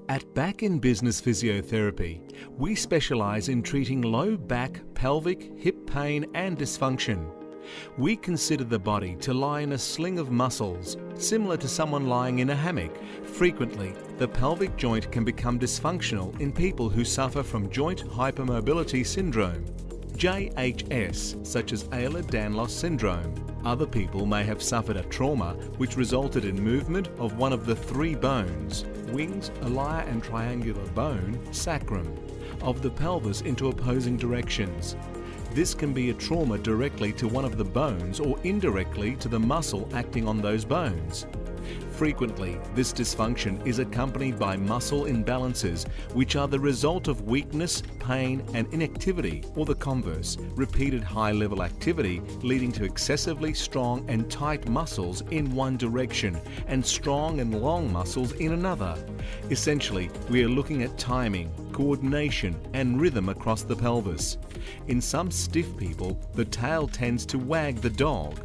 At Back in Business Physiotherapy, we specialise in treating low back, pelvic, hip pain and dysfunction. We consider the body to lie in a sling of muscles, similar to someone lying in a hammock. Frequently, the pelvic joint can become dysfunctional in people who suffer from joint hypermobility syndrome, JHS, such as Ehlers-Danlos syndrome. Other people may have suffered a trauma which resulted in movement of one of the three bones, wings, alia and triangular bone, sacrum, of the pelvis into opposing directions. This can be a trauma directly to one of the bones or indirectly to the muscle acting on those bones. Frequently, this dysfunction is accompanied by muscle imbalances, which are the result of weakness, pain, and inactivity, or the converse, repeated high-level activity leading to excessively strong and tight muscles in one direction and strong and long muscles in another. Essentially, we are looking at timing, coordination, and rhythm across the pelvis. In some stiff people, the tail tends to wag the dog.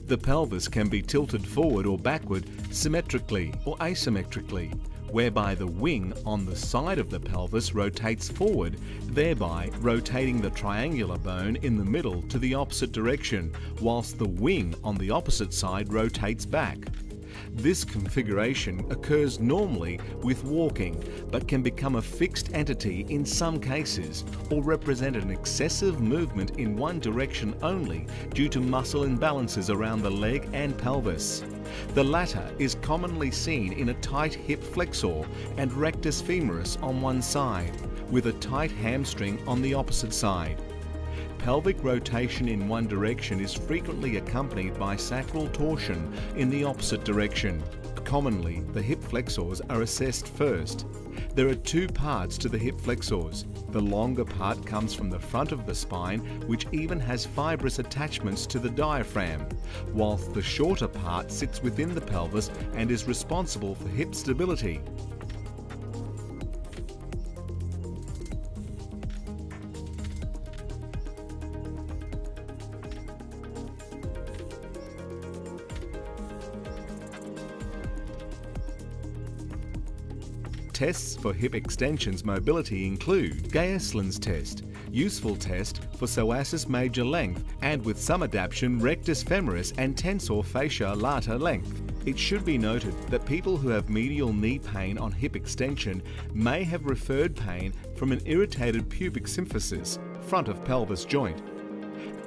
The pelvis can be tilted forward or backward symmetrically or asymmetrically, whereby the wing on the side of the pelvis rotates forward, thereby rotating the triangular bone in the middle to the opposite direction, whilst the wing on the opposite side rotates back. This configuration occurs normally with walking, but can become a fixed entity in some cases, or represent an excessive movement in one direction only due to muscle imbalances around the leg and pelvis. The latter is commonly seen in a tight hip flexor and rectus femoris on one side, with a tight hamstring on the opposite side. Pelvic rotation in one direction is frequently accompanied by sacral torsion in the opposite direction. Commonly, the hip flexors are assessed first. There are two parts to the hip flexors. The longer part comes from the front of the spine, which even has fibrous attachments to the diaphragm, whilst the shorter part sits within the pelvis and is responsible for hip stability. Tests for hip extensions mobility include Gaeslin's test, useful test for psoas major length, and with some adaptation rectus femoris and tensor fascia lata length. It should be noted that people who have medial knee pain on hip extension may have referred pain from an irritated pubic symphysis, front of pelvis joint.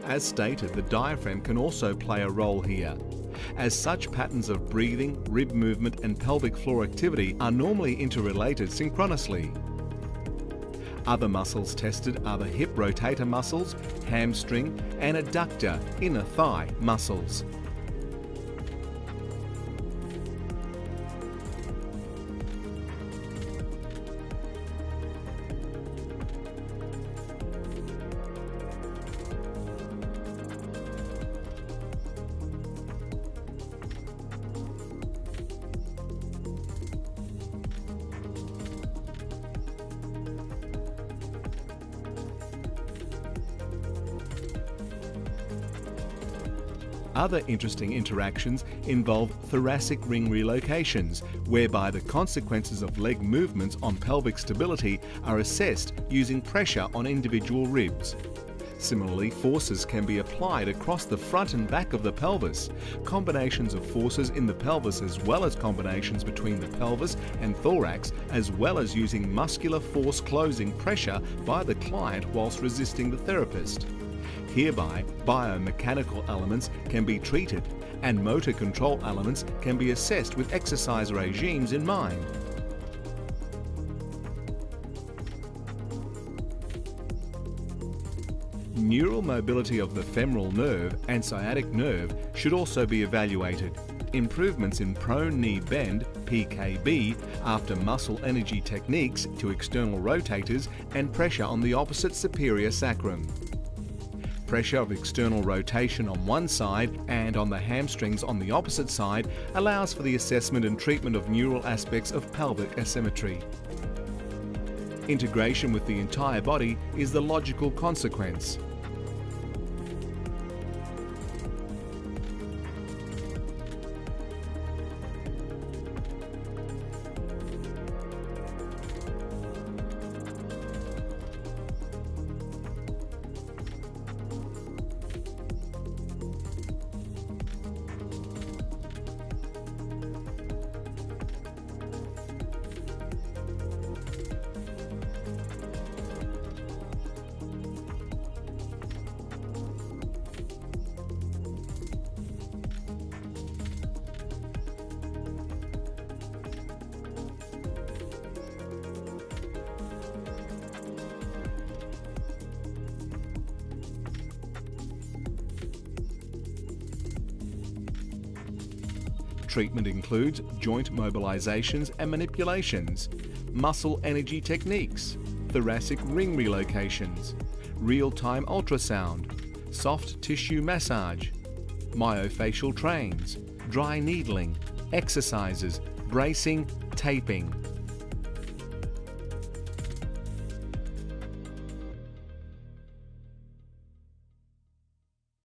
As stated, the diaphragm can also play a role here. As such, patterns of breathing, rib movement and pelvic floor activity are normally interrelated synchronously. Other muscles tested are the hip rotator muscles, hamstring and adductor inner thigh muscles. Other interesting interactions involve thoracic ring relocations, whereby the consequences of leg movements on pelvic stability are assessed using pressure on individual ribs. Similarly, forces can be applied across the front and back of the pelvis. Combinations of forces in the pelvis as well as combinations between the pelvis and thorax, as well as using muscular force closing pressure by the client whilst resisting the therapist. Hereby, biomechanical elements can be treated and motor control elements can be assessed with exercise regimes in mind. Neural mobility of the femoral nerve and sciatic nerve should also be evaluated. Improvements in prone knee bend, PKB, after muscle energy techniques to external rotators and pressure on the opposite superior sacrum. Pressure of external rotation on one side and on the hamstrings on the opposite side allows for the assessment and treatment of neural aspects of pelvic asymmetry. Integration with the entire body is the logical consequence. Treatment includes joint mobilizations and manipulations, muscle energy techniques, thoracic ring relocations, real-time ultrasound, soft tissue massage, myofascial trains, dry needling, exercises, bracing, taping.